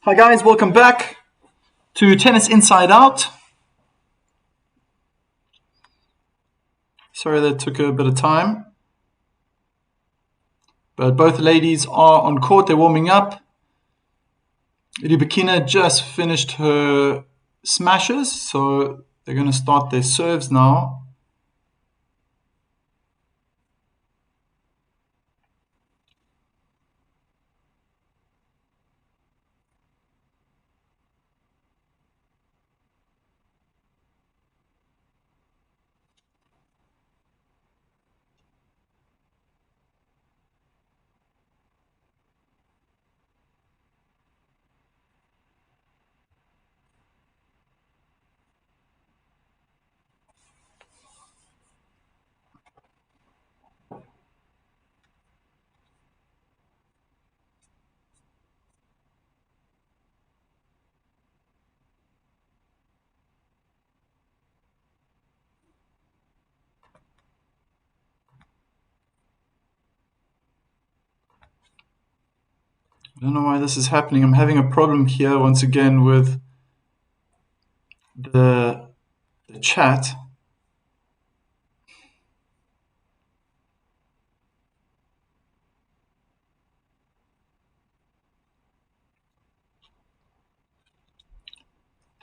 Hi guys, welcome back to Tennis Inside Out. Sorry that took a bit of time, but both ladies are on court, they're warming up. Rybakina just finished her smashes, so they're going to start their serves now. I don't know why this is happening. I'm having a problem here once again with the chat.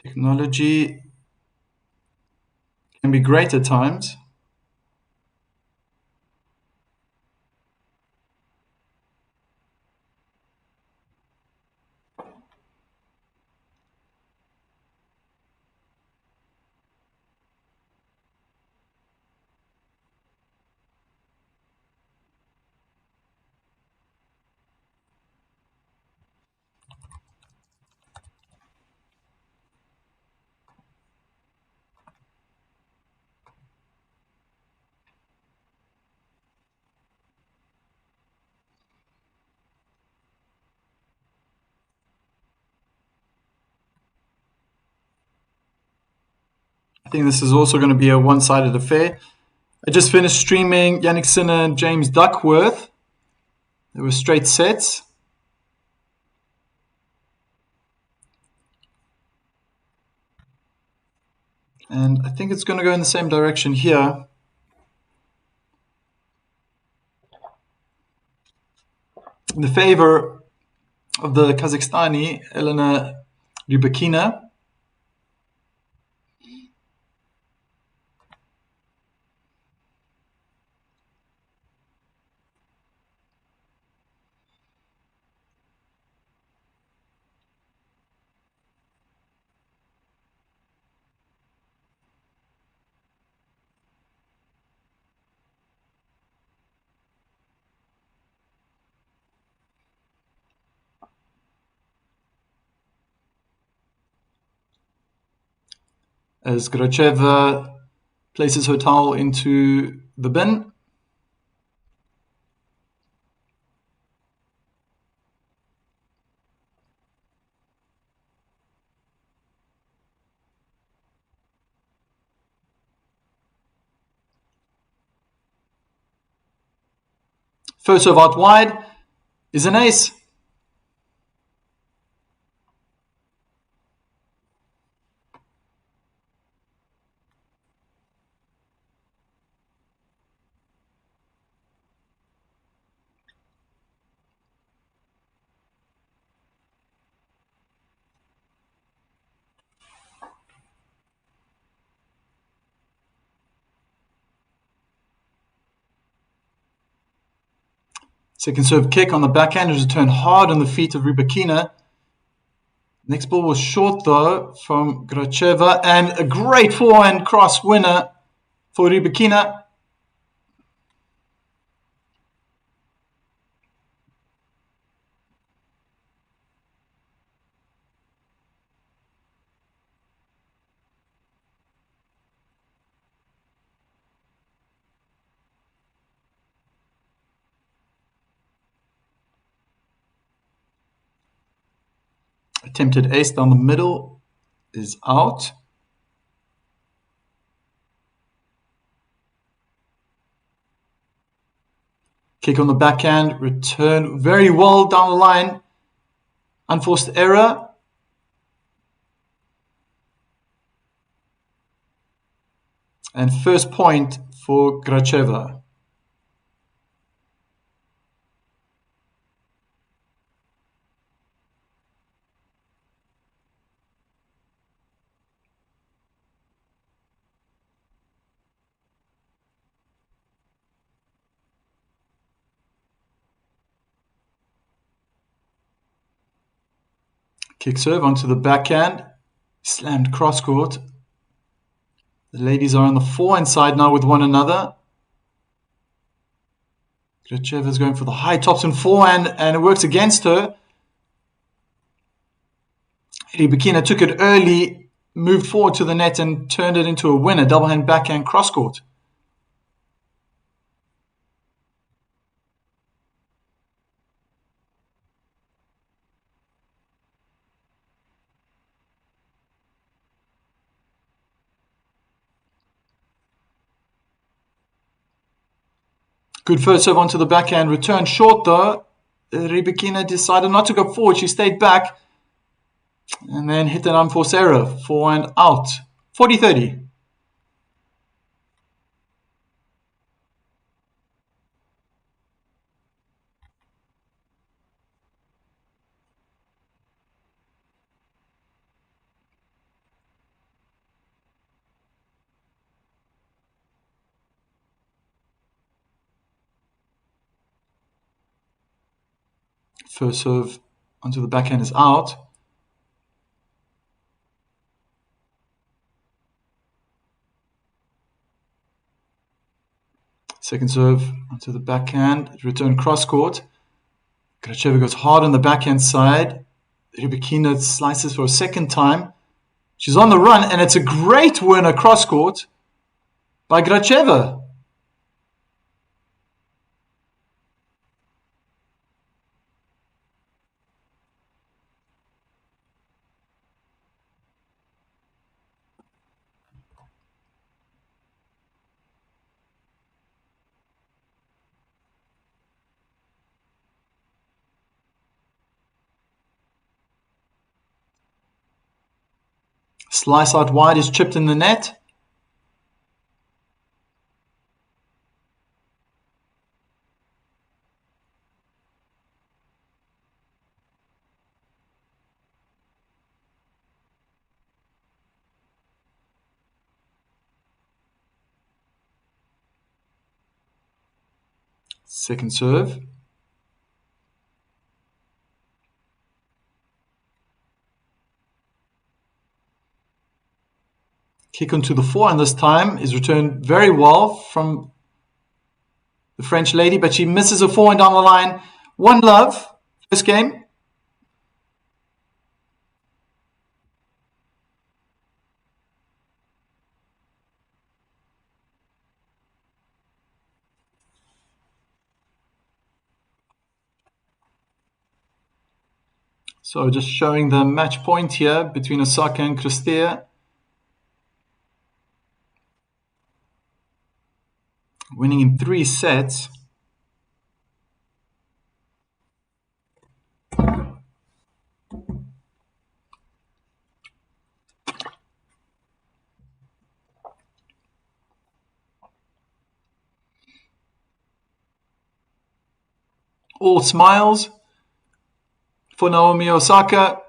Technology can be great at times. I think this is also going to be a one-sided affair. I just finished streaming Yannick Sinner and James Duckworth. They were straight sets. And I think it's going to go in the same direction here. In the favor of the Kazakhstani, Elena Rybakina. As Gracheva places her towel into the bin. First serve out wide is an ace. Second serve kick on the backhand is returned hard on the feet of Rybakina. Next ball was short though from Gracheva, and a great forehand cross winner for Rybakina. Attempted ace down the middle is out. Kick on the backhand, return very well down the line. Unforced error. And first point for Gracheva. Kick serve onto the backhand. Slammed cross court. The ladies are on the forehand side now with one another. Gracheva is going for the high topspin forehand, and it works against her. Rybakina took it early, moved forward to the net and turned it into a winner. Double hand backhand cross court. Good first serve onto the backhand, return short though. Rybakina decided not to go forward, she stayed back and then hit an unforced error, forehand out. 40-30. First serve onto the backhand is out. Second serve onto the backhand, return cross court. Gracheva goes hard on the backhand side. Rybakina slices for a second time. She's on the run, and it's a great winner cross court by Gracheva. Slice out wide is chipped in the net. Second serve. Kick onto the forehand this time is returned very well from the French lady, but she misses a forehand down the line. One love, first game. So just showing the match point here between Osaka and Cristea. Winning in 3 sets. All smiles for Naomi Osaka.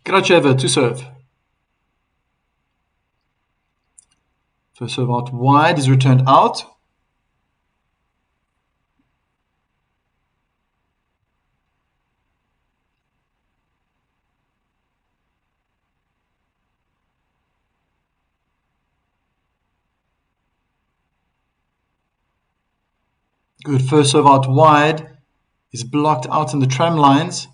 Gracheva to serve. First serve out wide is returned out. Good first serve out wide is blocked out in the tram lines.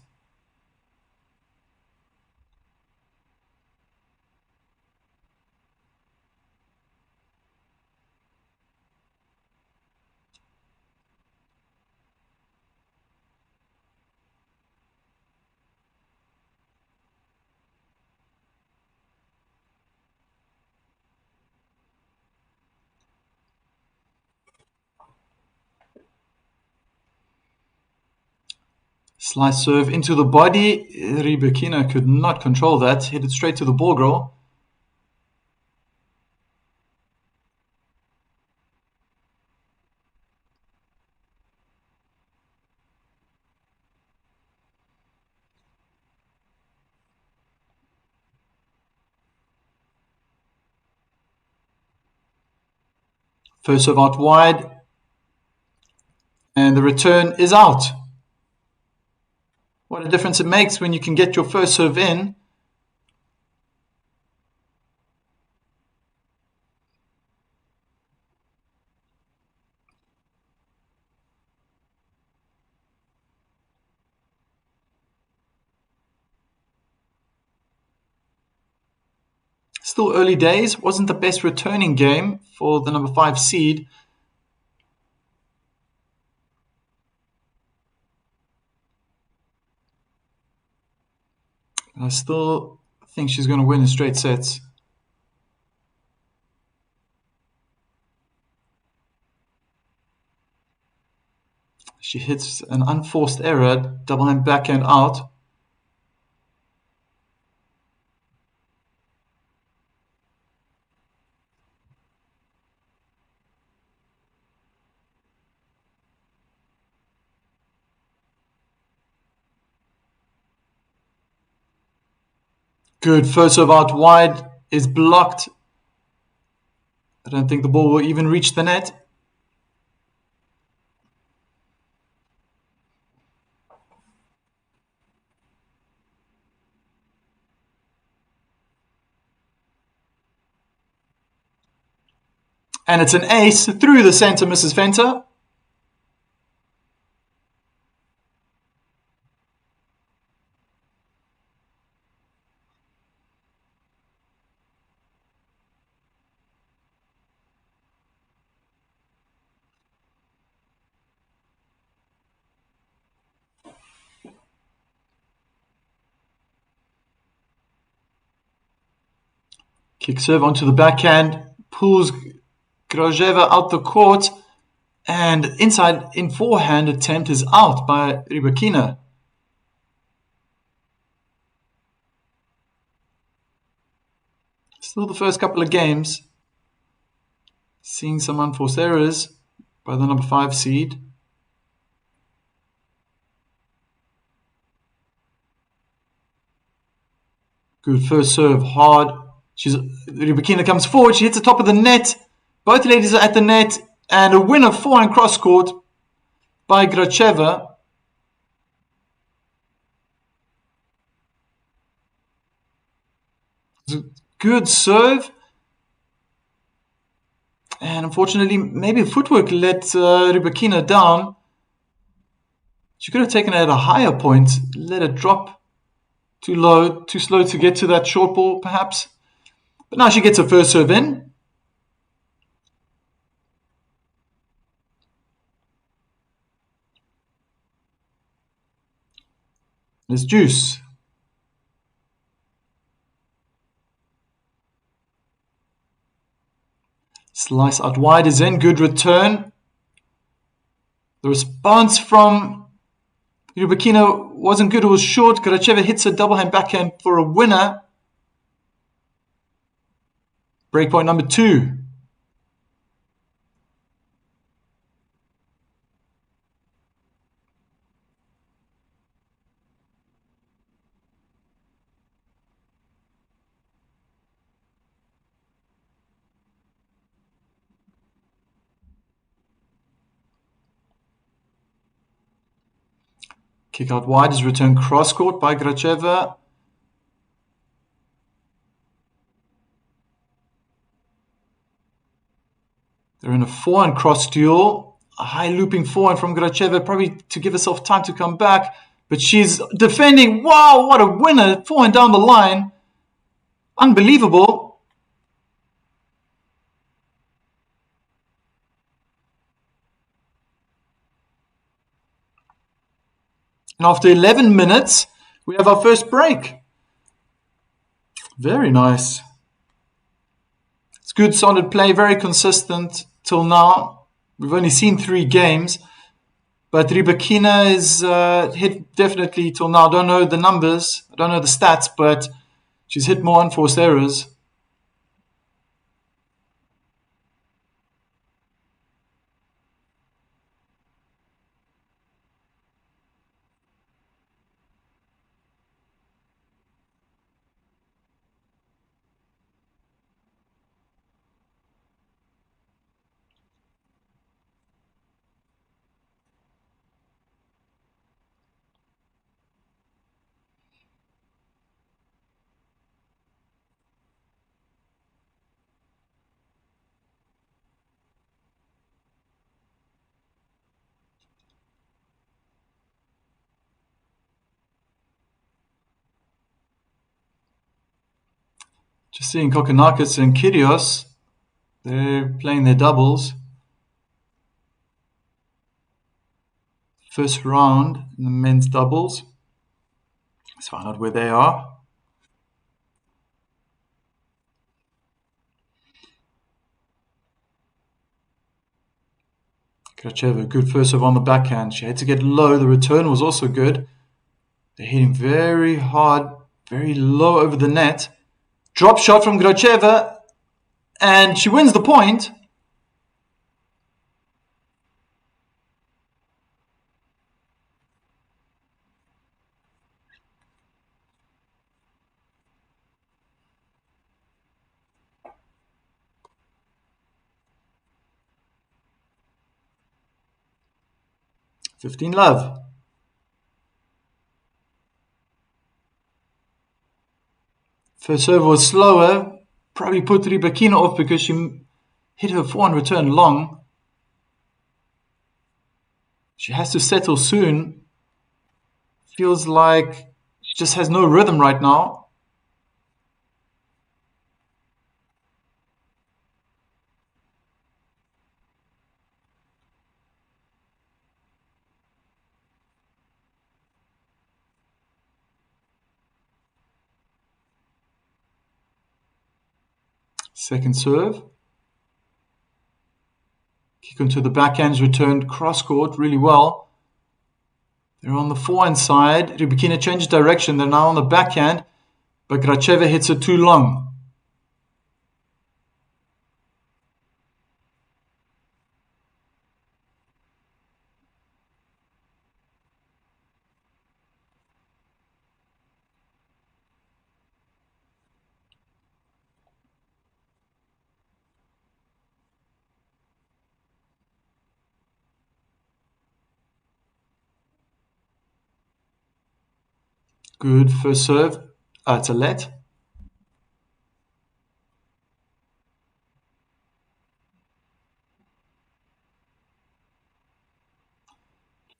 Slice serve into the body. Rybakina could not control that. Headed straight to the ball girl. First serve out wide. And the return is out. What a difference it makes when you can get your first serve in. Still early days. Wasn't the best returning game for the number 5 seed. I still think she's going to win in straight sets. She hits an unforced error, double hand backhand out. Good, first serve out wide is blocked. I don't think the ball will even reach the net. And it's an ace through the center, Mrs. Fenter. Kick serve onto the backhand, pulls Gracheva out the court, and inside in forehand attempt is out by Rybakina. Still the first couple of games, seeing some unforced errors by the number 5 seed. Good first serve, hard. Rybakina comes forward, she hits the top of the net. Both ladies are at the net, and a winner forehand cross court by Gracheva. Good serve. And unfortunately, maybe footwork let Rybakina down. She could have taken it at a higher point, let it drop too low, too slow to get to that short ball, perhaps. But now she gets her first serve in. There's juice. Slice out wide is in. Good return. The response from Rybakina wasn't good. It was short. Gracheva hits a double hand backhand for a winner. Breakpoint number 2. Kick out wide is returned cross court by Gracheva. They're in a forehand cross duel. A high looping forehand from Gracheva, probably to give herself time to come back. But she's defending. Wow, what a winner. Forehand down the line. Unbelievable. And after 11 minutes, we have our first break. Very nice. It's good, solid play, very consistent till now. We've only seen 3 games. But Rybakina is hit definitely till now. I don't know the numbers, I don't know the stats, but she's hit more unforced errors. Just seeing Kokkinakis and Kyrgios, they're playing their doubles. First round in the men's doubles. Let's find out where they are. Gracheva, good first serve on the backhand. She had to get low. The return was also good. They're hitting very hard, very low over the net. Drop shot from Gracheva, and she wins the point. (15-love). First serve was slower, probably put Rybakina off because she hit her forehand return long. She has to settle soon. Feels like she just has no rhythm right now. Second serve. Kick onto the backhand's returned cross court really well. They're on the forehand side. Rybakina changes direction. They're now on the backhand, but Gracheva hits it too long. Good first serve. It's a let.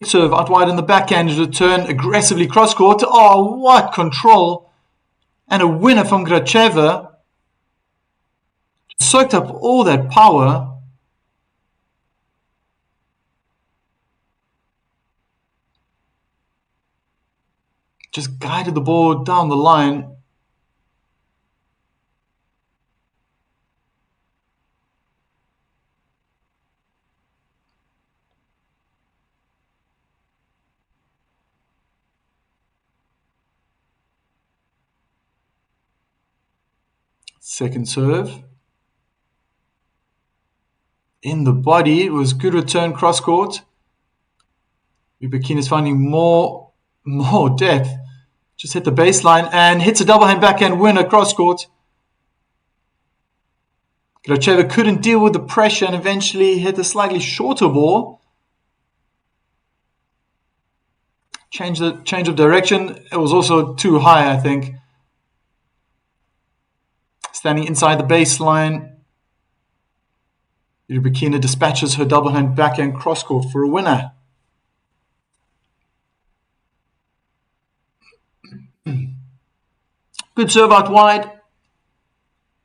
Serve out wide in the backhand, return aggressively cross court. Oh, what control! And a winner from Gracheva. Soaked up all that power. Just guided the ball down the line. Second serve. In the body, it was good return cross court. Rybakina is finding more depth. Just hit the baseline and hits a double hand backhand winner cross court. Gracheva couldn't deal with the pressure and eventually hit a slightly shorter ball. Change of direction. It was also too high, I think. Standing inside the baseline, Rybakina dispatches her double hand backhand cross court for a winner. Good serve out wide.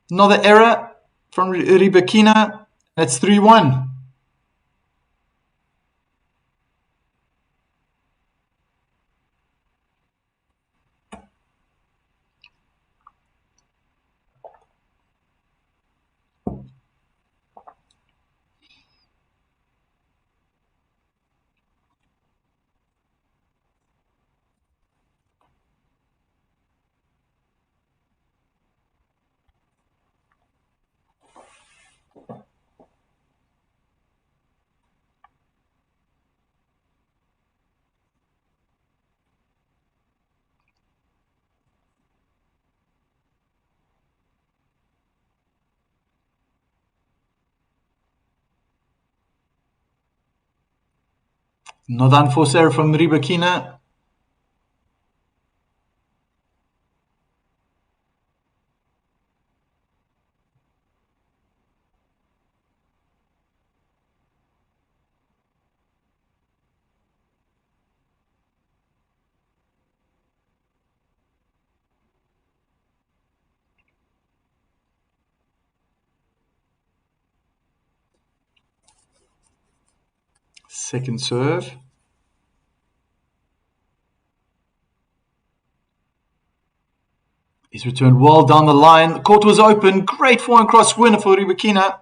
Another error from Rybakina. That's 3-1. Another unforced error from Rybakina. Second serve. He's returned well down the line. The court was open. Great forehand cross winner for Rybakina.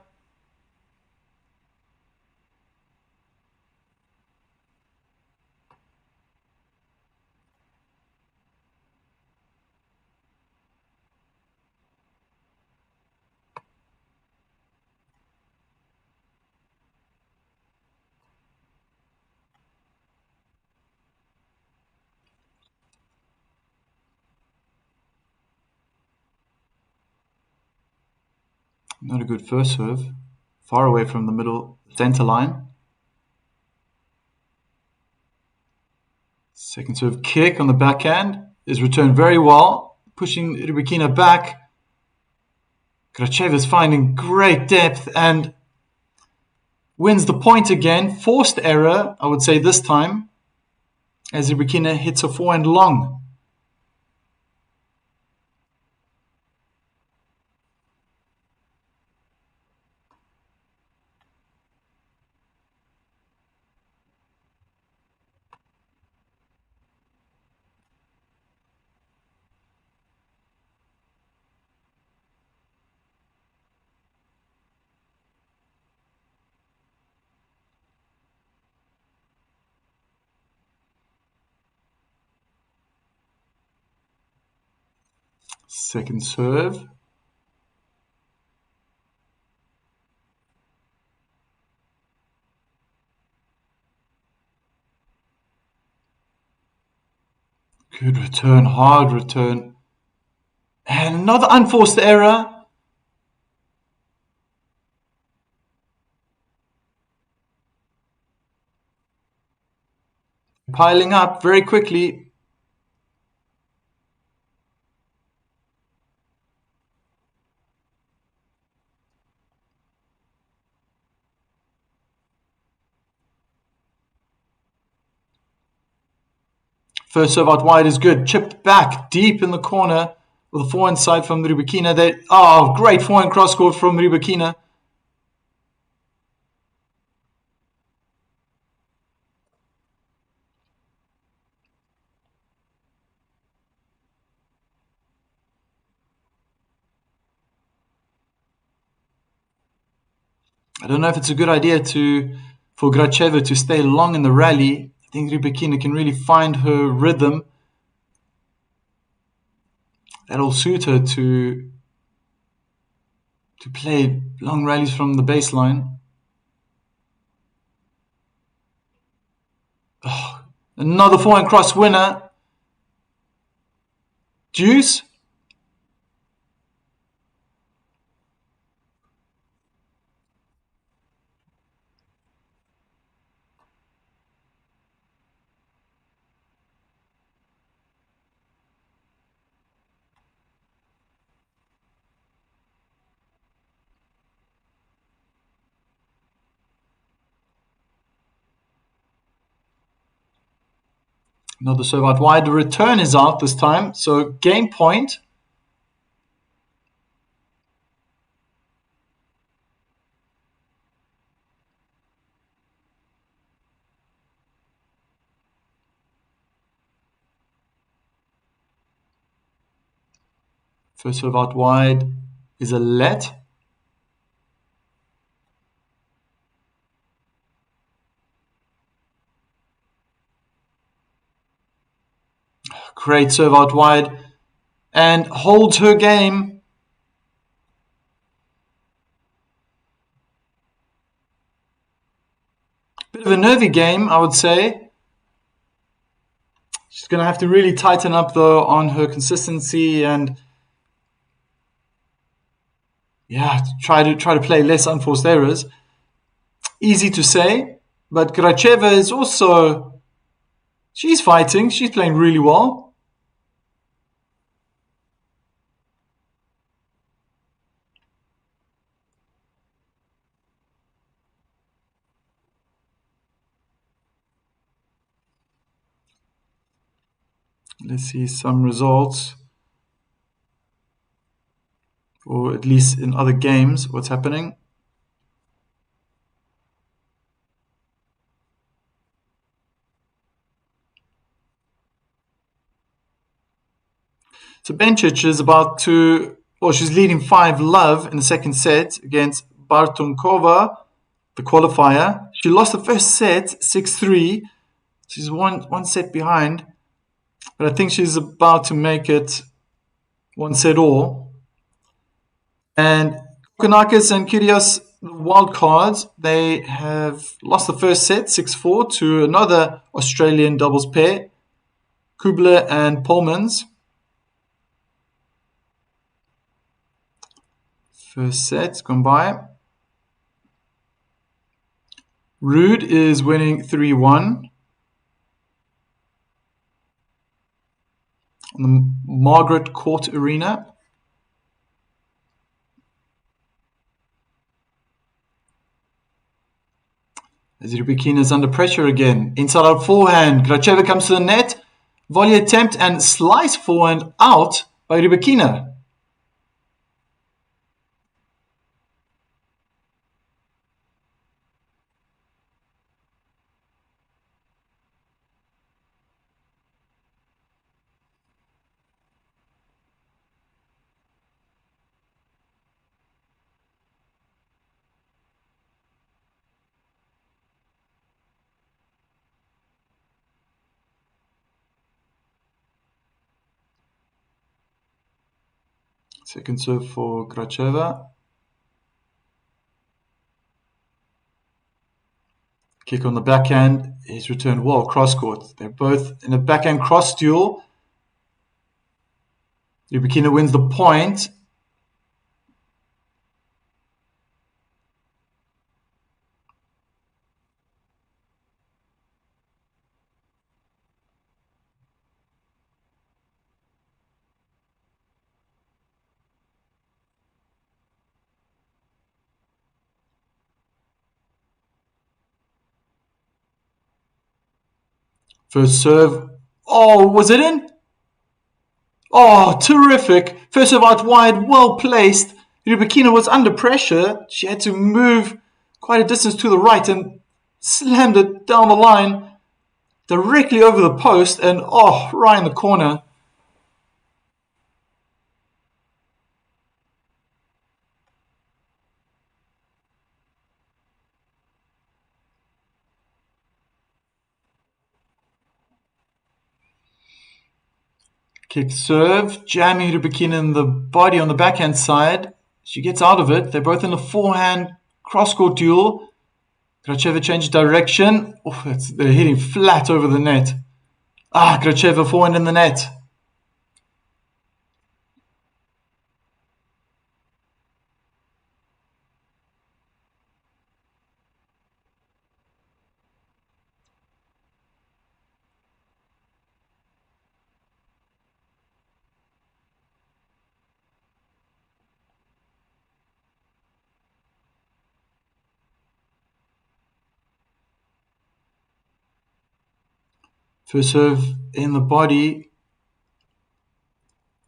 Not a good first serve. Far away from the middle center line. Second serve kick on the backhand is returned very well, pushing Rybakina back. Gracheva is finding great depth and wins the point again. Forced error, I would say this time, as Rybakina hits a forehand long. Second serve. Good return, hard return. And another unforced error. Piling up very quickly. First serve out wide is good. Chipped back deep in the corner with a forehand side from Rybakina. Great forehand cross court from Rybakina. I don't know if it's a good idea for Gracheva to stay long in the rally. I think Rybakina can really find her rhythm. That'll suit her to play long rallies from the baseline. Another forehand cross winner. Deuce. Another serve out wide. The return is out this time. So game point. First serve out wide is a let. Great serve out wide and holds her game. Bit of a nervy game, I would say. She's going to have to really tighten up though on her consistency and try to play less unforced errors. Easy to say, But Gracheva is also, she's fighting. She's playing really well. Let's see some results. Or at least in other games, what's happening. So Bencic is about to, well, she's leading 5-love in the second set against Bartunkova, the qualifier. She lost the first set 6-3. She's one set behind, but I think she's about to make it one set all. And Kokonakis and Kyrgios, the wild cards, they have lost the first set 6-4 to another Australian doubles pair, Kubler and Polmans. First set gone by. Ruud is winning 3-1 on the Margaret Court Arena. As Rybakina is under pressure again. Inside out forehand. Gracheva comes to the net. Volley attempt and slice forehand out by Rybakina. Second serve for Gracheva. Kick on the backhand is returned well, cross court. They're both in a backhand cross duel. Rybakina wins the point. First serve. Oh, was it in? Oh, terrific. First serve out wide, well placed. Rybakina was under pressure. She had to move quite a distance to the right and slammed it down the line directly over the post and right in the corner. Kick serve, jamming Rybakina in the body on the backhand side. She gets out of it. They're both in a forehand cross-court duel. Gracheva changes direction. They're hitting flat over the net. Gracheva forehand in the net. First serve in the body.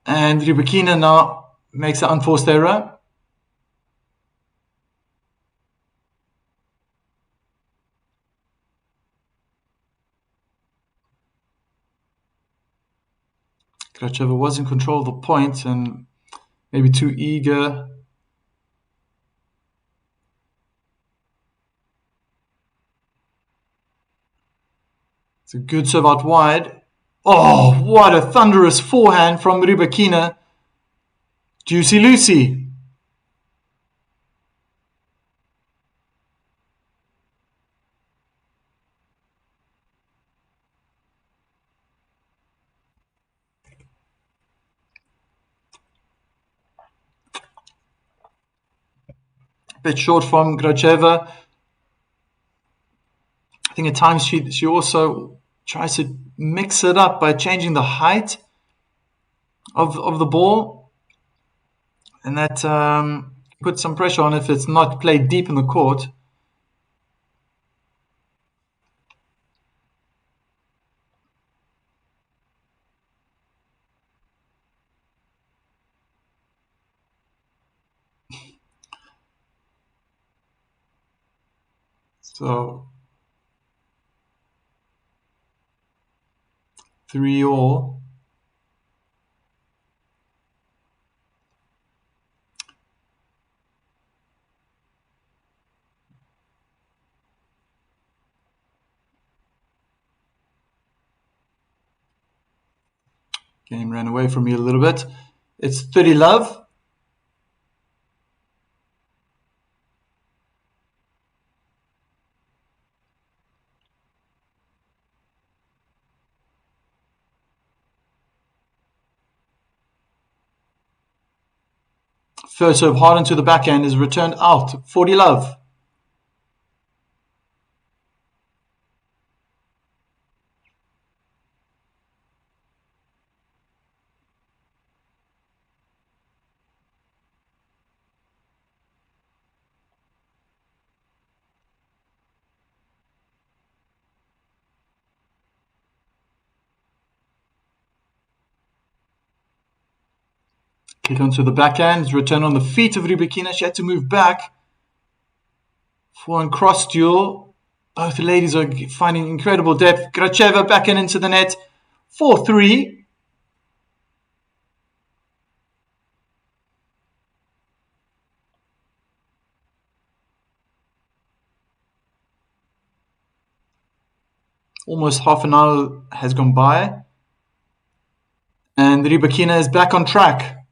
And Rybakina now makes an unforced error. Gracheva was in control of the point and maybe too eager. It's a good serve out wide. Oh, what a thunderous forehand from Rybakina. Juicy Lucy. Bit short from Gracheva. I think at times she also tries to mix it up by changing the height of the ball, and that puts some pressure on if it's not played deep in the court. So 3-all. Game ran away from me a little bit. It's 30-love. First serve hard into the backhand is returned out. 40-love. Kick onto the backhand. Return on the feet of Rybakina. She had to move back. Forehand cross duel. Both ladies are finding incredible depth. Gracheva backhand into the net. 4-3. Almost half an hour has gone by. And Rybakina is back on track.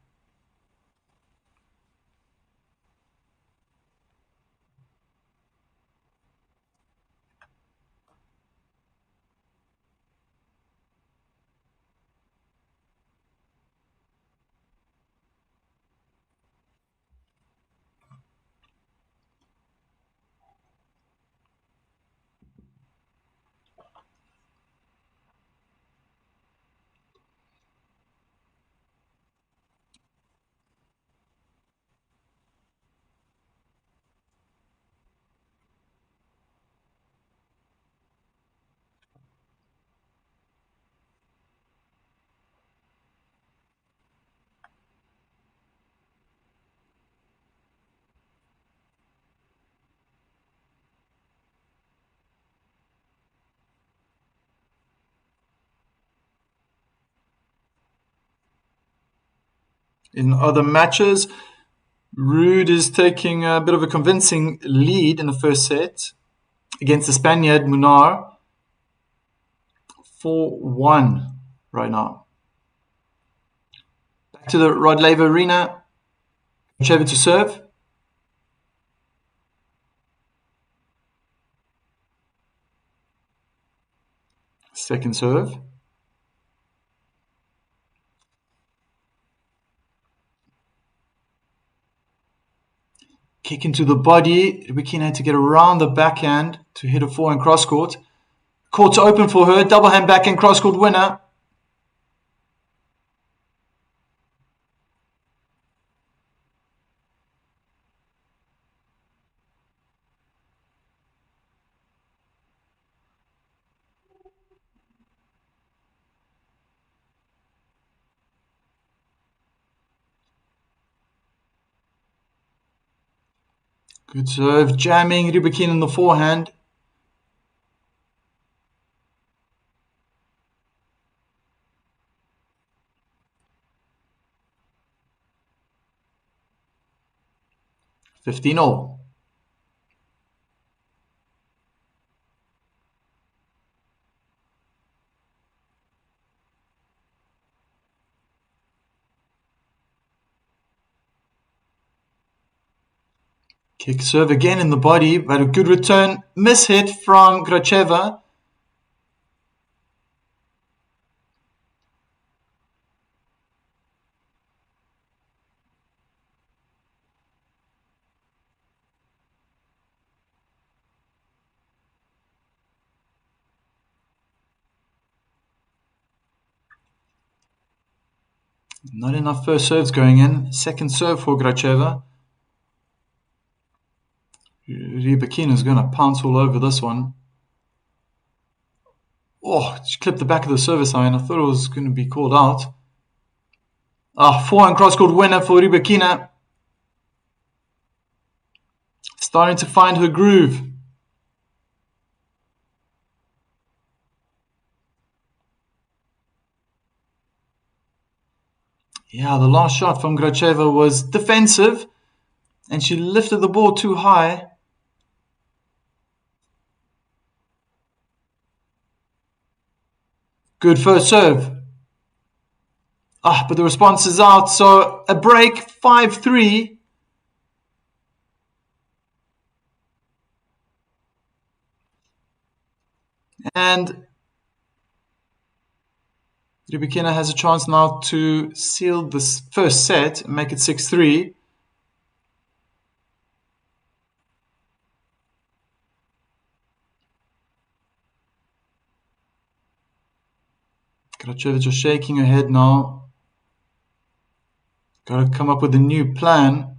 In other matches, Rude is taking a bit of a convincing lead in the first set against the Spaniard Munar. 4-1 right now. Back to the Rod Laver arena. Gracheva to serve. Second serve. Kick into the body. Rybakina had to get around the backhand to hit a forehand cross court. Court's open for her. Double hand backhand cross court winner. Good serve. Jamming Rybakina in the forehand. $15-all. Kick serve again in the body, but a good return. Miss hit from Gracheva. Not enough first serves going in. Second serve for Gracheva. Rybakina is going to pounce all over this one. Oh, she clipped the back of the service line. I thought it was going to be called out. Forehand cross-court winner for Rybakina. Starting to find her groove. Yeah, the last shot from Gracheva was defensive, and she lifted the ball too high. Good first serve. But the response is out, so a break, 5-3. And Rybakina has a chance now to seal this first set and make it 6-3. Gracheva just shaking her head now. Got to come up with a new plan.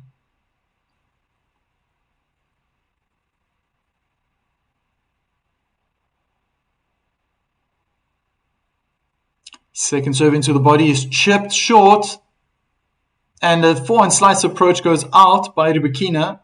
Second serve into the body is chipped short. And the forehand slice approach goes out by Rybakina.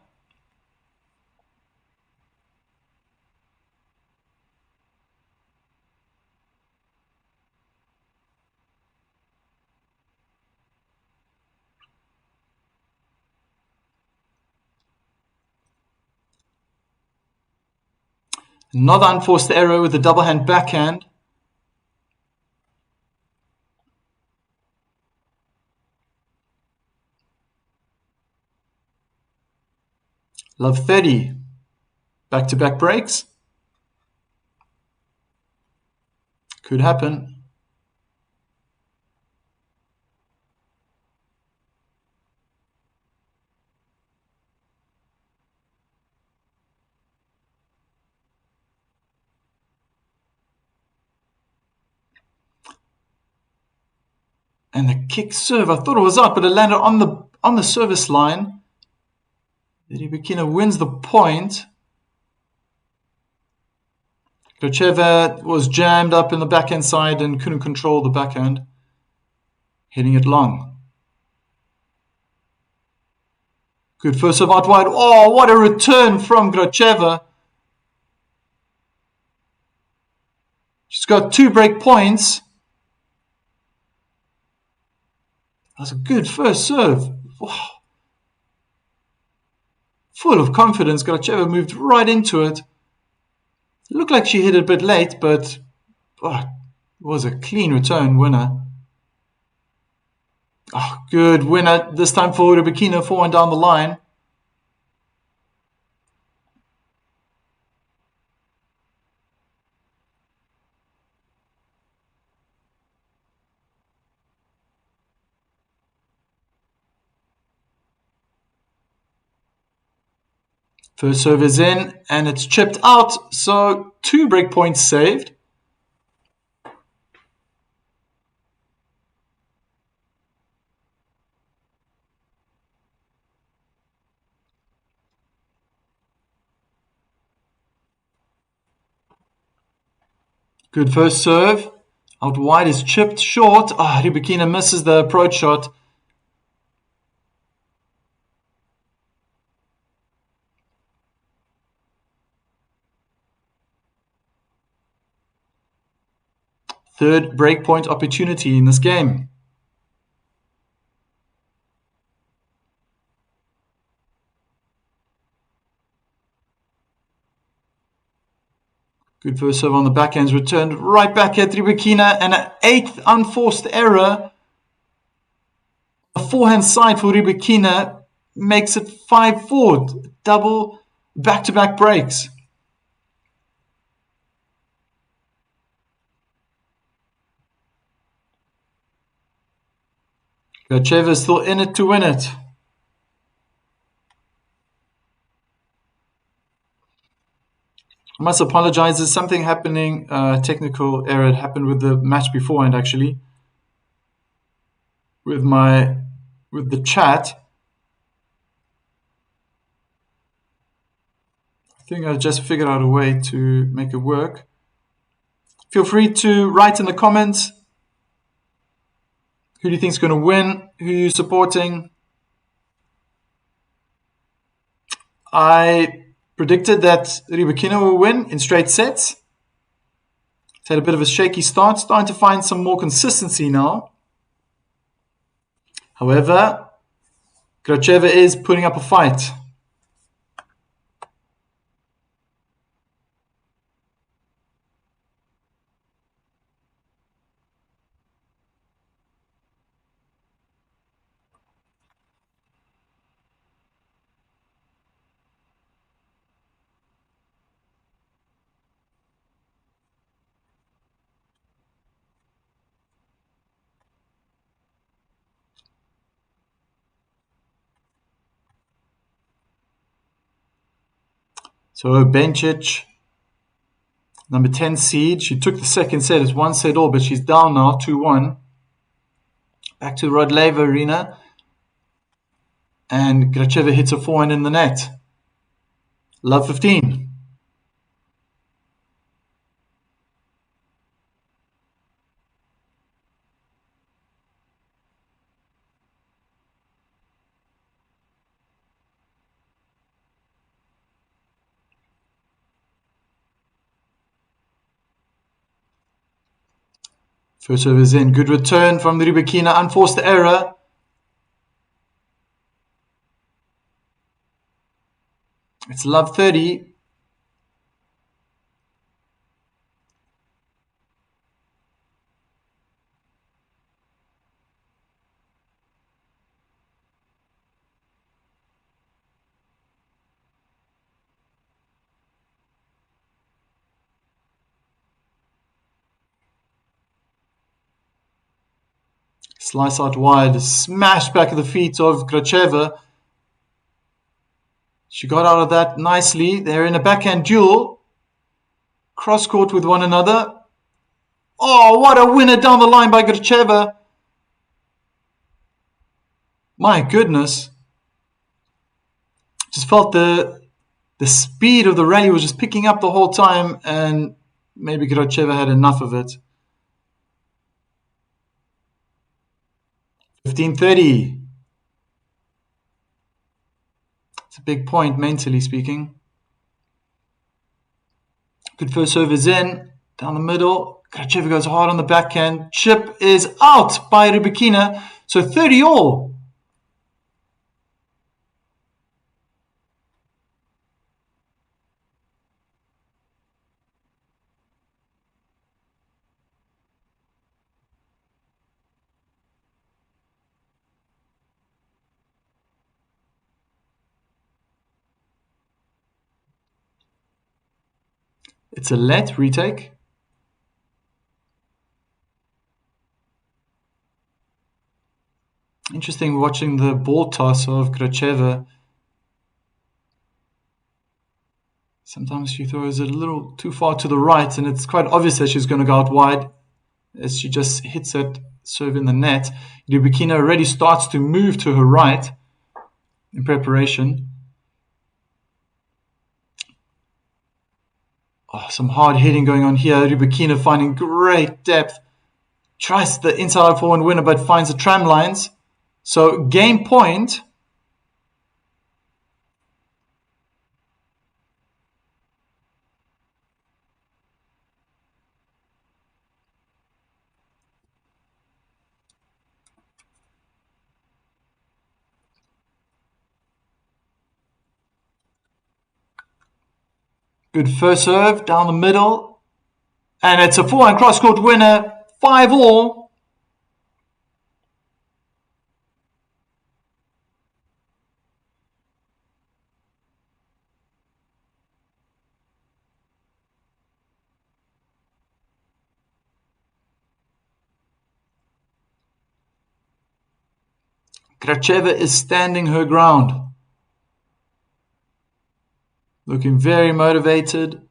Another unforced error with the double hand backhand. Love 30. Back-to-back breaks. Could happen. And the kick serve, I thought it was out, but it landed on the service line. Rybakina wins the point. Gracheva was jammed up in the backhand side and couldn't control the backhand, hitting it long. Good first serve out wide. Oh, what a return from Gracheva. She's got 2 break points. That's a good first serve. Oh. Full of confidence, Gracheva moved right into it. It looked like she hit it a bit late, but it was a clean return winner. Good winner, this time for Rybakina, forehand down the line. First serve is in, and it's chipped out, so 2 break points saved. Good first serve. Out wide is chipped short. Rybakina misses the approach shot. Third breakpoint opportunity in this game. Good first serve on the backhand's returned right back at Rybakina, and an 8th unforced error. The forehand side for Rybakina makes it 5-4. Double back-to-back breaks. Gracheva is still in it to win it. I must apologize. There's something happening. Technical error. It happened with the match beforehand, actually. with the chat. I think I just figured out a way to make it work. Feel free to write in the comments. Who do you think is going to win? Who are you supporting? I predicted that Rybakina will win in straight sets. It's had a bit of a shaky start, starting to find some more consistency now. However, Gracheva is putting up a fight. So Bencic, number 10 seed, she took the second set. It's one set all, but she's down now, 2-1. Back to the Rod Laver arena. And Gracheva hits a forehand in the net. Love 15. First serve is in. Good return from the Rybakina. Unforced error. It's love 30. Slice out wide. Smash back at the feet of Gracheva. She got out of that nicely. They're in a backhand duel. Cross court with one another. Oh, what a winner down the line by Gracheva. My goodness. Just felt the speed of the rally was just picking up the whole time, and maybe Gracheva had enough of it. 15-30. It's a big point, mentally speaking. Good first serve is in. Down the middle. Gracheva goes hard on the backhand. Chip is out by Rybakina. So 30 all. It's a let retake. Interesting watching the ball toss of Gracheva. Sometimes she throws it a little too far to the right, and it's quite obvious that she's going to go out wide as she just hits that serve in the net. Rybakina already starts to move to her right in preparation. Oh, some hard hitting going on here. Rybakina finding great depth. Tries the inside forehand winner, but finds the tram lines. So game point. Good first serve down the middle. And it's a forehand cross-court winner. 5-all. Gracheva is standing her ground. Looking very motivated.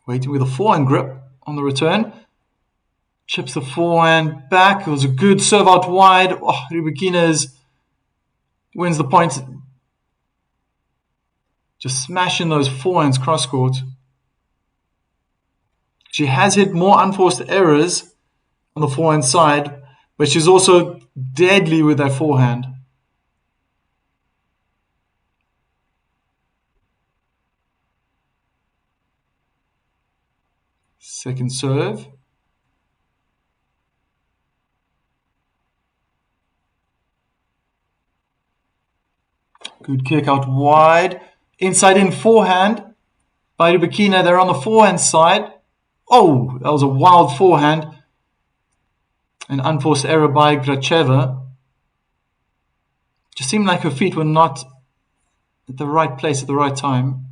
Waiting with a forehand grip on the return. Chips the forehand back. It was a good serve out wide. Oh, Rybakina wins the point. Just smashing those forehands cross court. She has hit more unforced errors on the forehand side, but she's also deadly with that forehand. Second serve. Good kick out wide. Inside in forehand by Rybakina. They're on the forehand side. Oh, that was a wild forehand. An unforced error by Gracheva. Just seemed like her feet were not at the right place at the right time.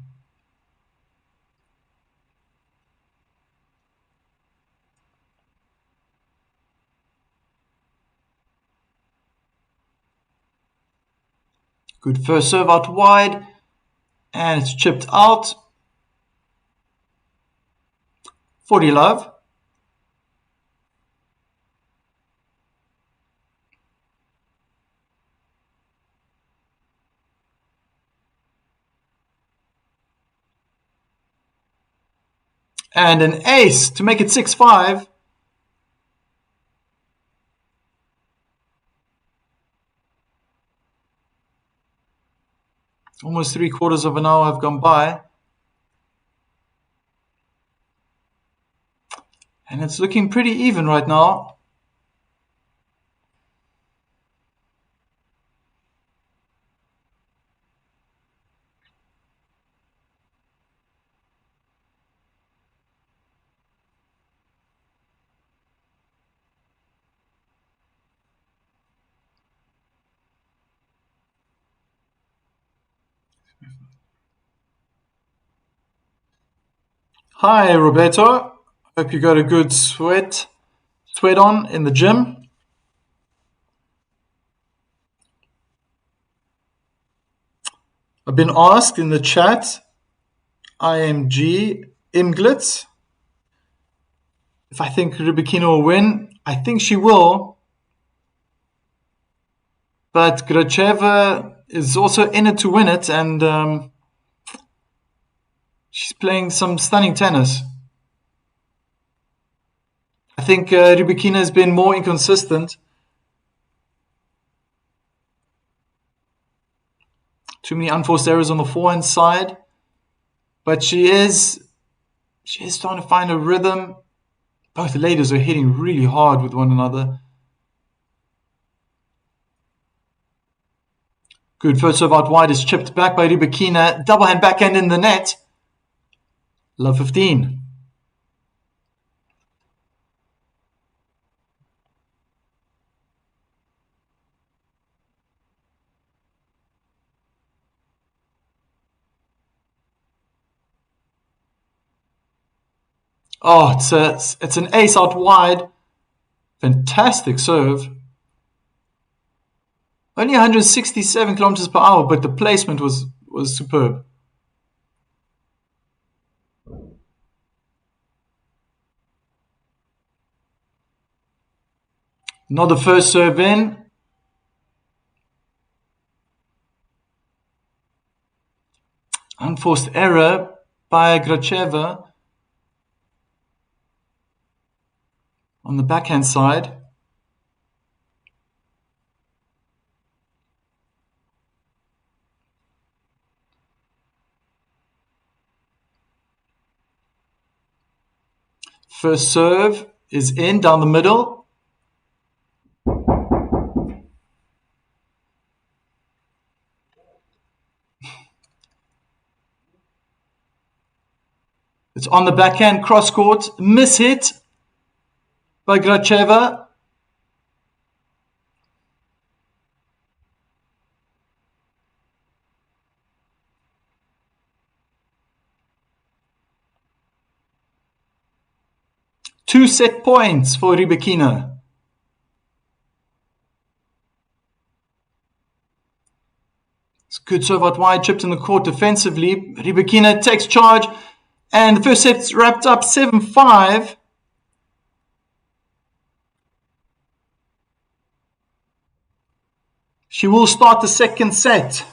Good first serve out wide. And it's chipped out. 40 love. And an ace to make it 6-5. Almost 3/4 of an hour have gone by. And it's looking pretty even right now. Hi, Roberto. Hope you got a good sweat on in the gym. I've been asked in the chat, IMG Imglitz, if I think Rybakina will win. I think she will. But Gracheva is also in it to win it, and she's playing some stunning tennis. I think Rybakina has been more inconsistent. Too many unforced errors on the forehand side. But she is starting to find a rhythm. Both ladies are hitting really hard with one another. Good first serve out wide is chipped back by Rybakina. Double hand backhand in the net. Love 15. Oh, it's an ace out wide. Fantastic serve. Only 167 kilometers per hour, but the placement was superb. Not the first serve in. Unforced error by Gracheva on the backhand side. First serve is in down the middle. It's on the backhand cross court. Miss hit by Gracheva. Two set points for Rybakina. It's good serve out wide, chipped in the court defensively. Rybakina takes charge, and the first set's wrapped up 7-5. She will start the second set.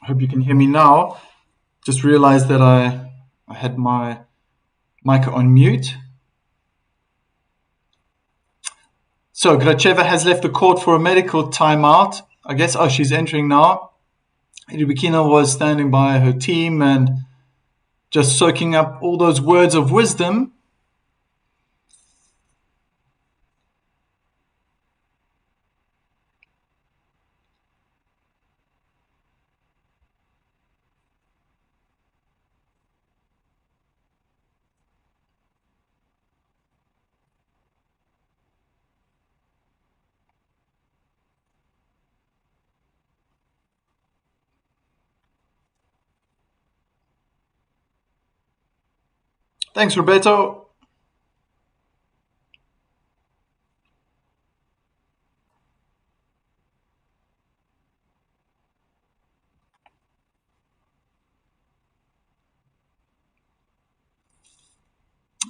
I hope you can hear me now. Just realized that I had my mic on mute. So Gracheva has left the court for a medical timeout. I guess, she's entering now. Rybakina was standing by her team and just soaking up all those words of wisdom. Thanks, Roberto.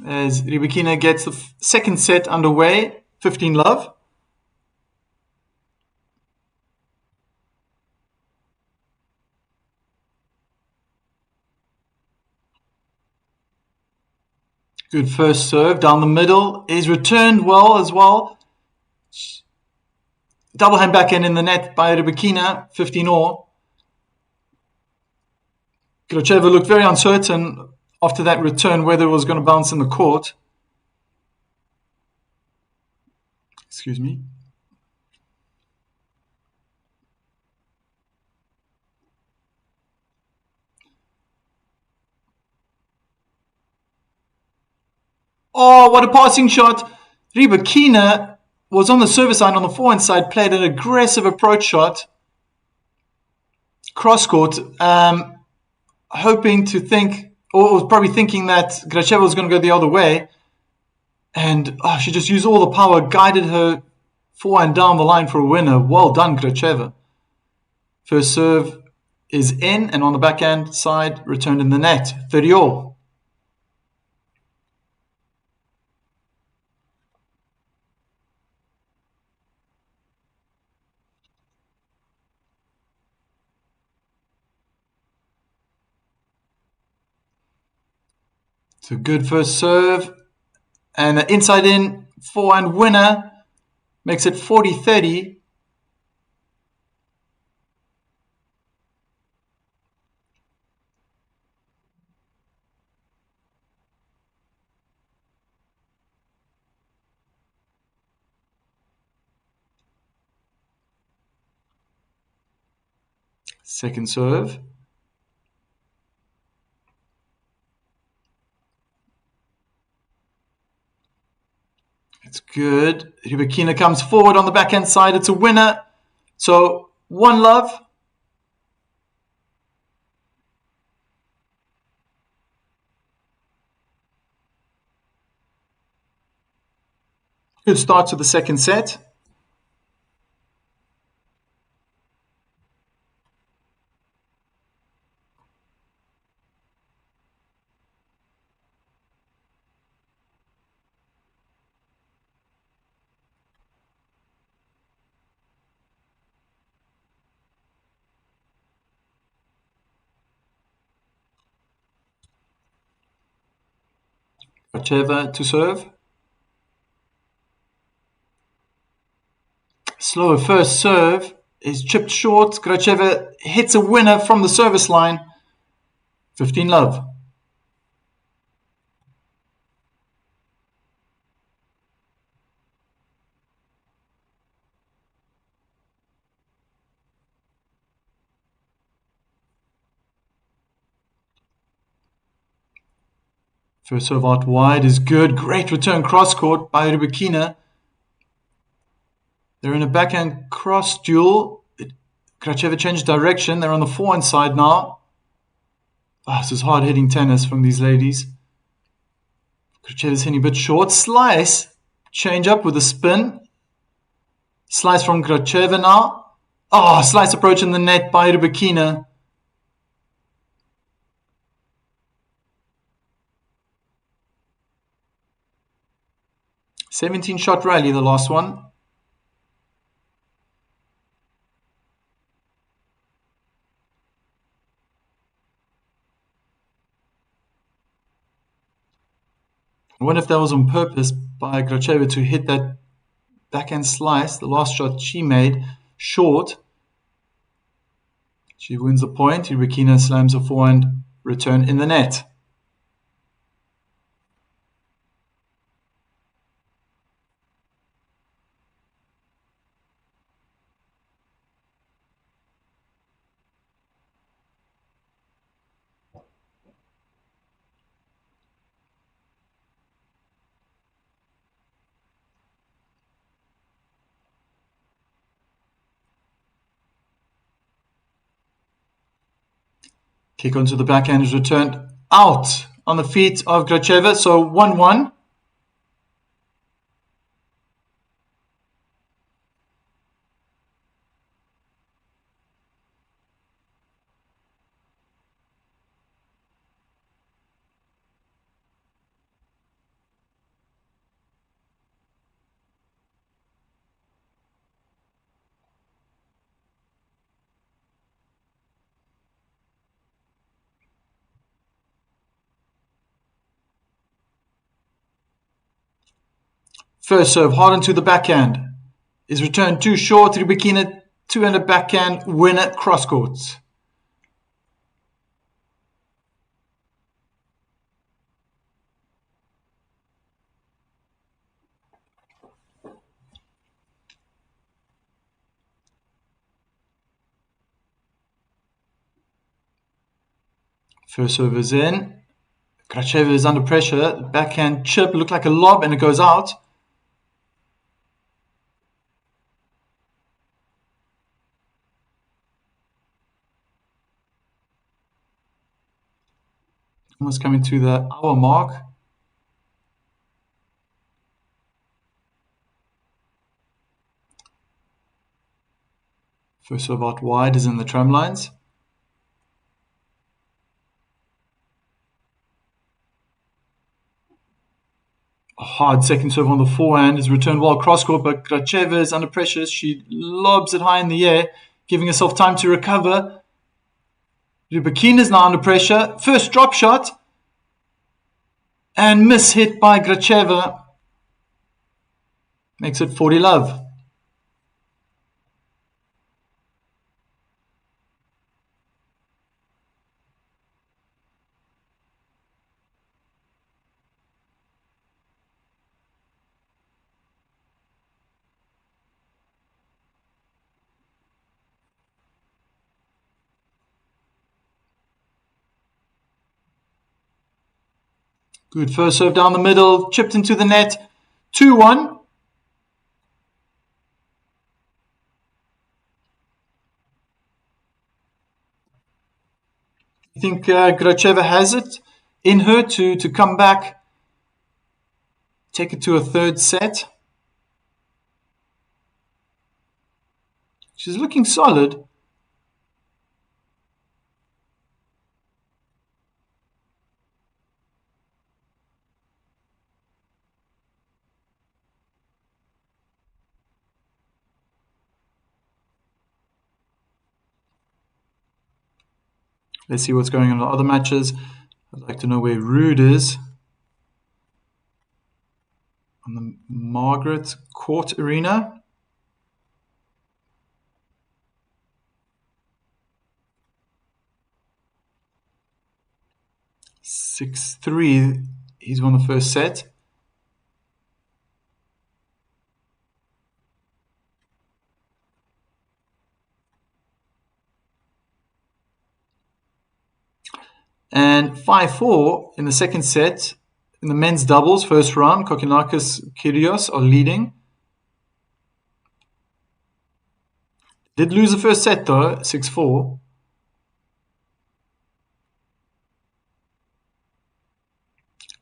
As Rybakina gets the second set underway, 15 love. Good first serve down the middle. Is returned well as well. Double hand backhand in the net by Rybakina, 15 all. Gracheva looked very uncertain after that return whether it was going to bounce in the court. Excuse me. Oh, what a passing shot. Rybakina was on the service line on the forehand side, played an aggressive approach shot. Cross court, hoping to think, or was probably thinking that Gracheva was going to go the other way. And she just used all the power, guided her forehand down the line for a winner. Well done, Gracheva. First serve is in, and on the backhand side, returned in the net. 30 all. So good first serve. And an inside in forehand winner makes it 40-30. Second serve. It's good. Rybakina comes forward on the backhand side. It's a winner. So 1-love. Good start to the second set. Gracheva to serve. Slower first serve is chipped short. Gracheva hits a winner from the service line. 15-love. First serve out wide is good. Great return cross court by Rybakina. They're in a backhand cross duel. Gracheva changed direction. They're on the forehand side now. This is hard hitting tennis from these ladies. Gracheva's hitting a bit short. Slice. Change up with a spin. Slice from Gracheva now. Slice approach in the net by Rybakina. "17-shot rally, the last one." I wonder if that was on purpose by Gracheva to hit that backhand slice, the last shot she made, short. She wins the point. Rybakina slams a forehand return in the net. Kick onto the backhand is returned out on the feet of Gracheva, so 1-1. First serve hard into the backhand is returned too short. Rybakina two-handed backhand winner cross courts. First serve is in. Gracheva is under pressure. Backhand chip looked like a lob and it goes out. Almost coming to the hour mark. First serve out wide is in the tram lines. A hard second serve on the forehand is returned well cross court, but Gracheva is under pressure. She lobs it high in the air, giving herself time to recover. Rybakina is now under pressure. First drop shot. And miss hit by Gracheva. Makes it 40-love. Good first serve down the middle, chipped into the net. 2-1. I think Gracheva has it in her to come back, take it to a third set. She's looking solid. Let's see what's going on in the other matches. I'd like to know where Rude is. On the Margaret Court Arena. (6-3). He's won the first set. And 5-4 in the second set. In the men's doubles, first round, Kokkinakis, Kyrgios are leading. Did lose the first set though, 6-4.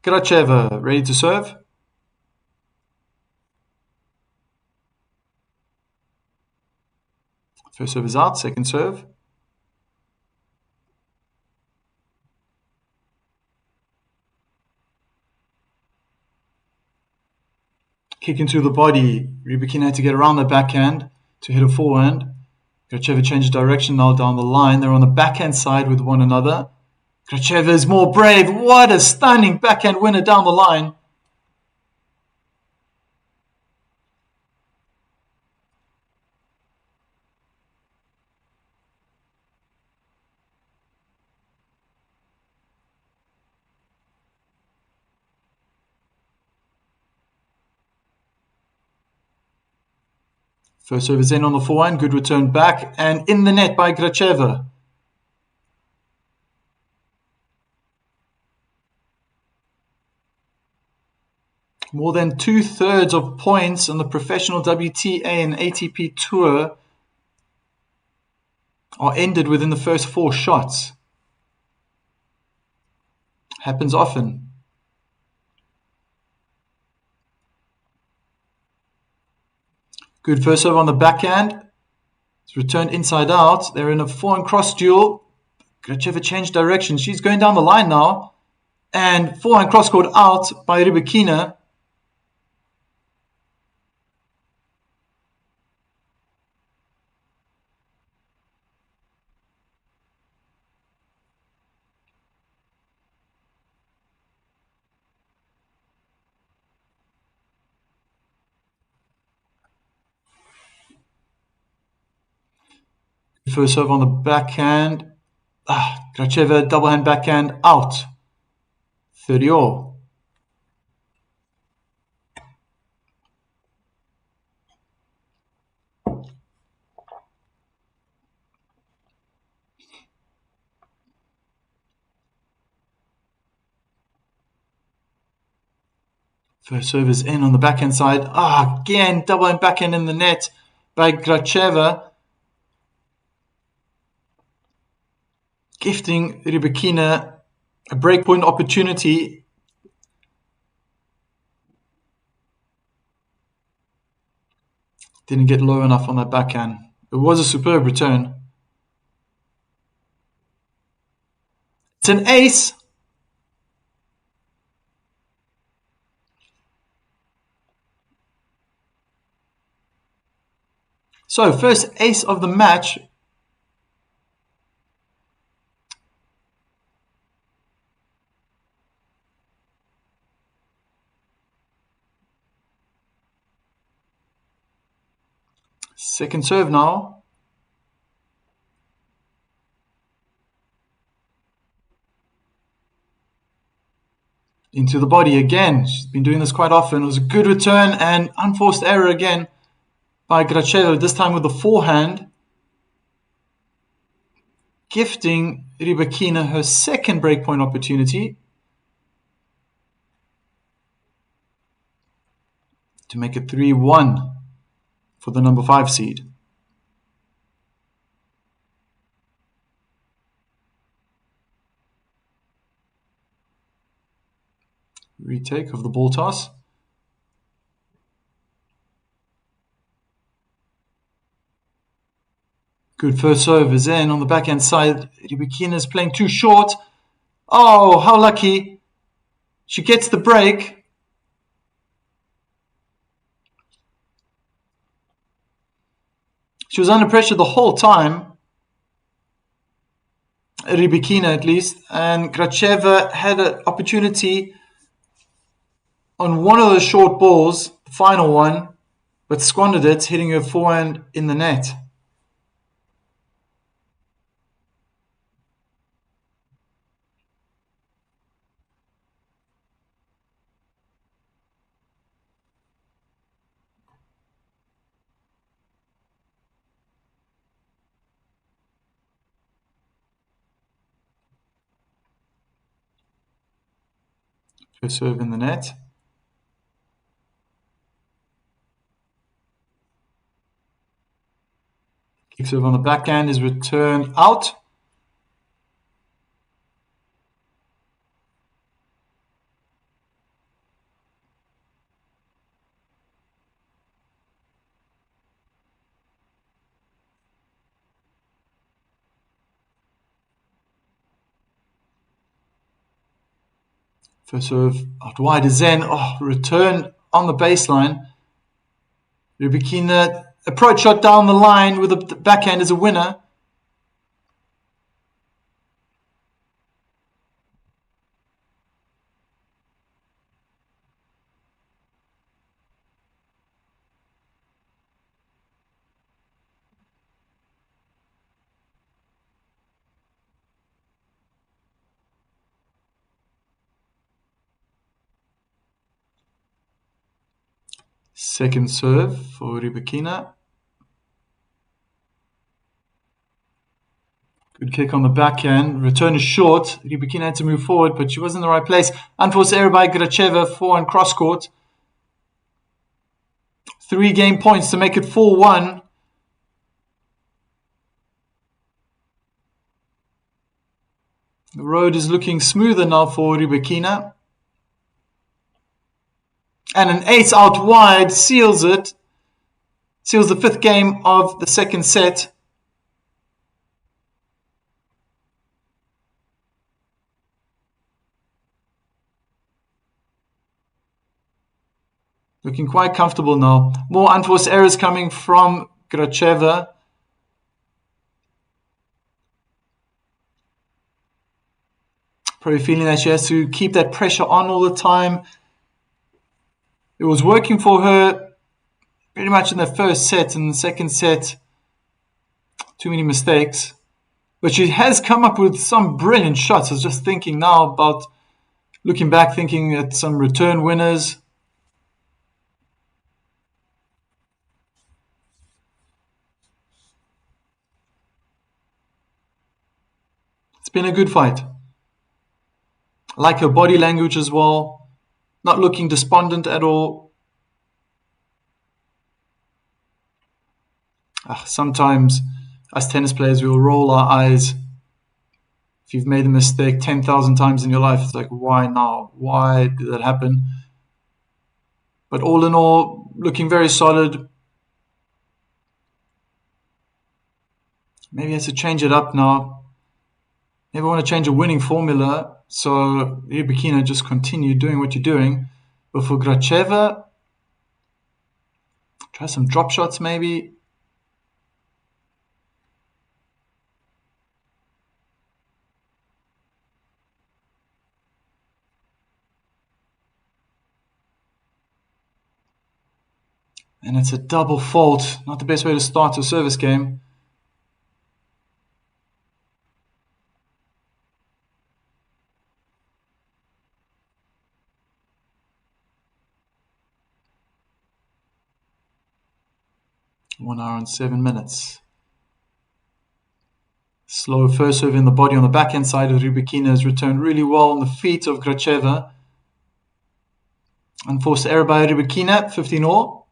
Gracheva, ready to serve. First serve is out, second serve. Kick into the body. Rybakina had to get around the backhand to hit a forehand. Gracheva changed direction now down the line. They're on the backhand side with one another. Gracheva is more brave. What a stunning backhand winner down the line. First serve is in on the forehand. Good return back. And in the net by Gracheva. More than 2/3 of points on the professional WTA and ATP tour are ended within the first 4 shots. Happens often. Good first serve on the backhand. It's returned inside out. They're in a forehand cross duel. Gracheva changed direction. She's going down the line now. And forehand cross court out by Rybakina. First serve on the backhand. Gracheva double hand backhand out. 30-all. First serve is in on the backhand side. Again, double hand backhand in the net by Gracheva. Gifting Rybakina a breakpoint opportunity. Didn't get low enough on that backhand. It was a superb return. It's an ace. So, first ace of the match. Second serve now. Into the body again. She's been doing this quite often. It was a good return and unforced error again by Gracheva, this time with the forehand. Gifting Rybakina her second breakpoint opportunity. to make it 3-1 for the number 5 seed. Retake of the ball toss. Good first serve is in on the backhand side. Rybakina is playing too short. Oh, how lucky. She gets the break. She was under pressure the whole time. Rybakina at least. And Gracheva had an opportunity on one of those short balls, the final one, but squandered it, hitting her forehand in the net. First serve in the net. Kick serve on the backhand is returned out. First serve out wide is in. Oh, return on the baseline. Rybakina approach shot down the line with the backhand as a winner. Second serve for Rybakina. Good kick on the backhand. Return is short. Rybakina had to move forward, but she was in the right place. Unforced error by Gracheva, forehand cross court. 3 game points to make it 4-1. The road is looking smoother now for Rybakina. And an ace out wide seals it. Seals the 5th game of the second set. Looking quite comfortable now. More unforced errors coming from Gracheva. Probably feeling that she has to keep that pressure on all the time. It was working for her pretty much in the first set. And the second set, too many mistakes. But she has come up with some brilliant shots. I was just thinking now about, looking back, thinking at some return winners. It's been a good fight. I like her body language as well. Not looking despondent at all. Sometimes, as tennis players, we'll roll our eyes. If you've made a mistake 10,000 times in your life, it's like, why now? Why did that happen? But all in all, looking very solid. Maybe has to change it up now. Maybe I want to change a winning formula. So Rybakina, just continue doing what you're doing. But for Gracheva, try some drop shots maybe. And it's a double fault. Not the best way to start a service game. One hour and 7 minutes. Slow first serve in the body on the backhand side of Rybakina has returned really well on the feet of Gracheva. Unforced error by Rybakina, 15-all.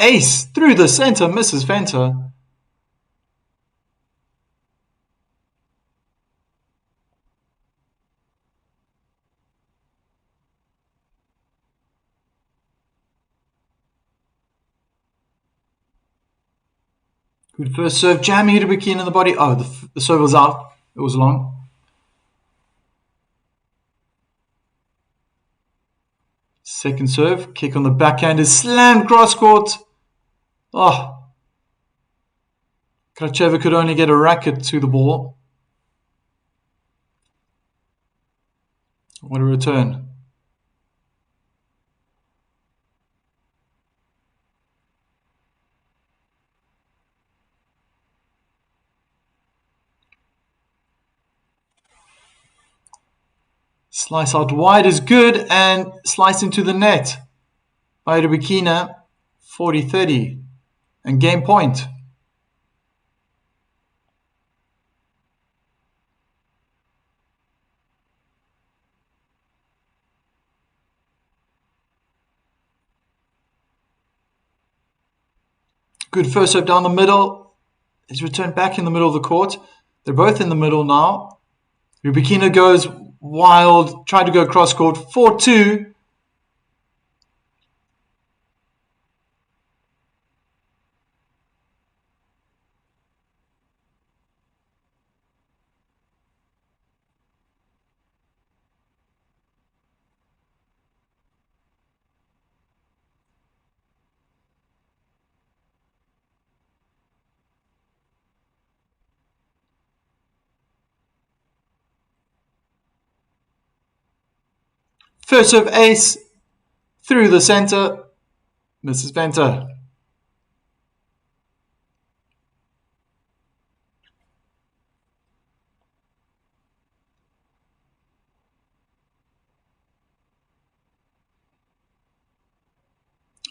Ace through the center, misses Fenter. Good first serve, jamming Rybakina in the body. Oh, the serve was out. It was long. Second serve, kick on the backhand is slammed cross court. Oh, Gracheva could only get a racket to the ball. What a return. Slice out wide is good and slice into the net by Rybakina, 40-30. And game point. Good first serve down the middle. It's returned back in the middle of the court. They're both in the middle now. Rybakina goes wild, tried to go cross court, 4-2. First serve ace through the center, misses Fenter.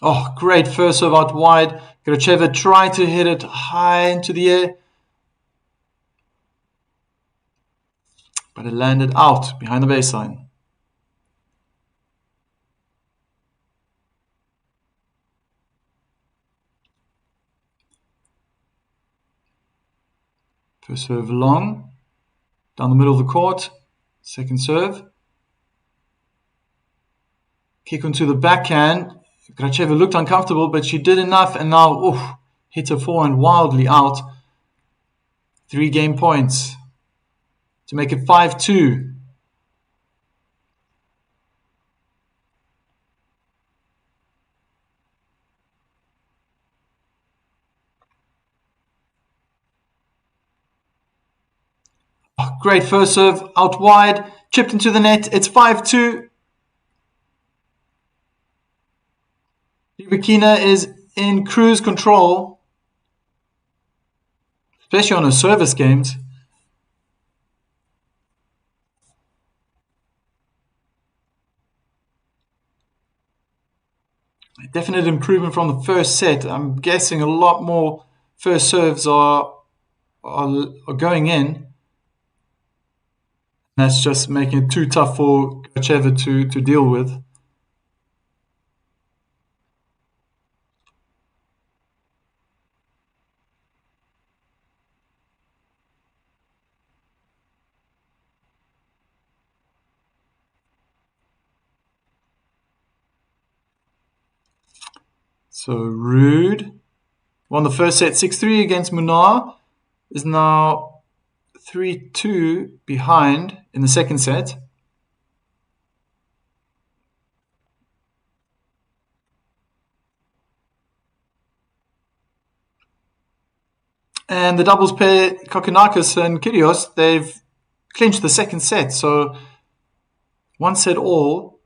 Oh, great first serve out wide. Gracheva tried to hit it high into the air, but it landed out behind the baseline. First serve long, down the middle of the court. Second serve. Kick onto the backhand. Gracheva looked uncomfortable, but she did enough and now hit her forehand wildly out. 3 game points to make it 5-2. Oh, great first serve out wide, chipped into the net. It's 5-2. Rybakina is in cruise control, especially on her service games. Definite improvement from the first set. I'm guessing a lot more first serves are going in. That's just making it too tough for Gracheva to deal with. So Rude won the first set 6-3 against Munar, is now 3-2 behind in the second set. And the doubles pair, Kokkinakis and Kyrgios, they've clinched the second set. So 1 set all.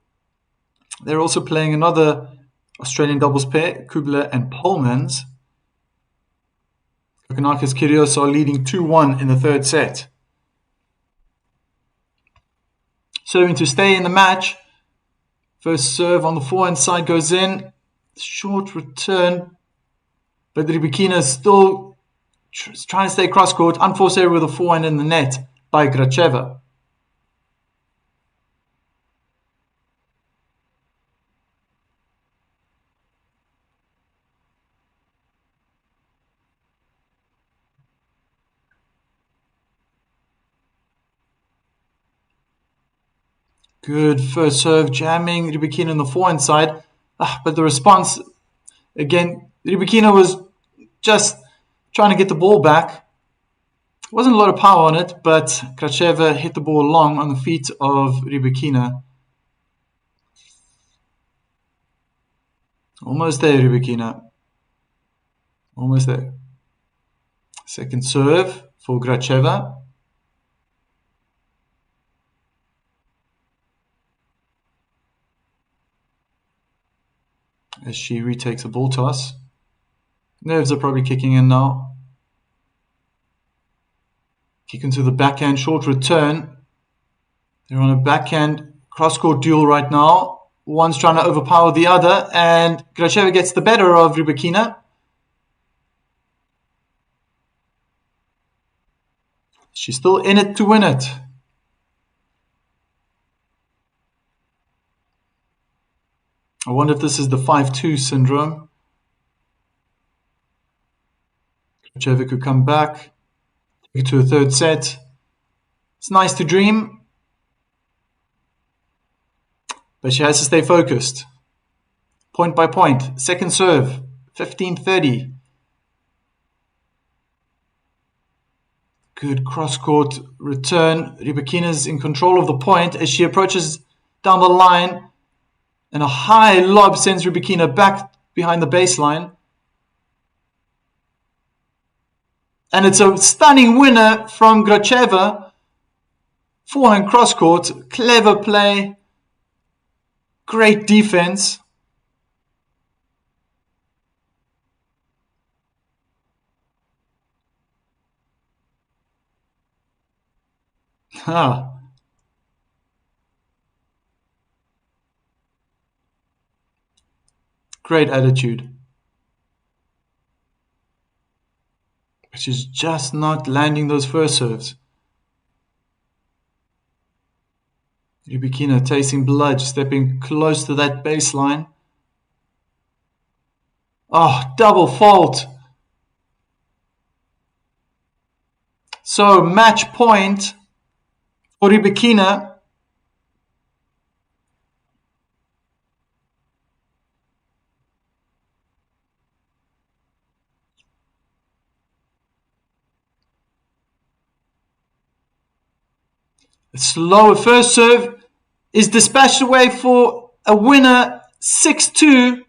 They're also playing another Australian doubles pair, Kubler and Polmans. Kokkinakis Kyrgios are leading 2-1 in the third set. serving to stay in the match. First serve on the forehand side goes in. Short return. But Rybakina is still trying to stay cross court. Unforced error with a forehand in the net by Gracheva. Good first serve, jamming Rybakina on the forehand side. But the response, again, Rybakina was just trying to get the ball back. Wasn't a lot of power on it, but Gracheva hit the ball long on the feet of Rybakina. Almost there, Rybakina. Almost there. Second serve for Gracheva. As she retakes a ball toss. Nerves are probably kicking in now. Kick into the backhand, short return. They're on a backhand cross-court duel right now. One's trying to overpower the other, and Gracheva gets the better of Rybakina. She's still in it to win it. I wonder if this is the 5-2 syndrome. Gracheva could come back, take it to a third set. It's nice to dream, but she has to stay focused. Point by point. Second serve, 15-30. Good cross-court return. Rybakina's in control of the point as she approaches down the line. And a high lob sends Rybakina back behind the baseline. And it's a stunning winner from Gracheva. Forehand cross-court. Clever play. Great defense. Great attitude. But she's just not landing those first serves. Rybakina tasting blood, stepping close to that baseline. Oh, double fault. So match point for Rybakina. A slower first serve is dispatched away for a winner, 6-2.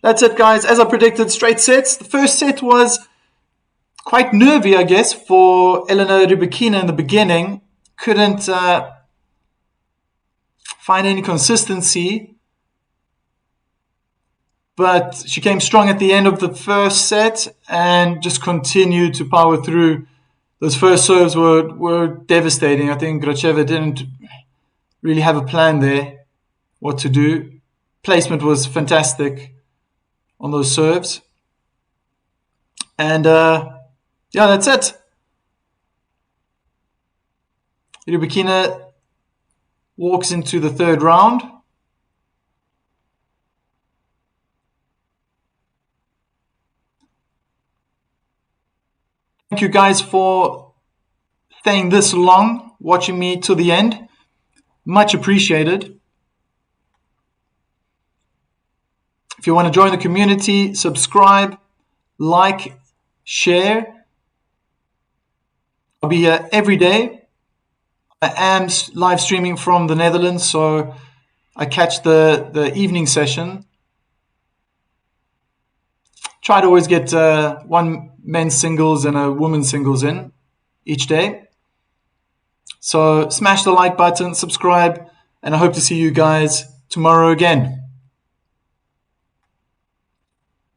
That's it, guys. As I predicted, straight sets. The first set was quite nervy, I guess, for Elena Rybakina in the beginning. Couldn't find any consistency. But she came strong at the end of the first set and just continued to power through. Those first serves were devastating. I think Gracheva didn't really have a plan there, what to do. Placement was fantastic on those serves. And yeah, that's it. Rybakina walks into the third round. Thank you guys for staying this long, watching me to the end. Much appreciated. If you want to join the community, subscribe, like, share. I'll be here every day. I am live streaming from the Netherlands, so I catch the evening session. Try to always get one men's singles and a women's singles in each day. So smash the like button, subscribe, and I hope to see you guys tomorrow again.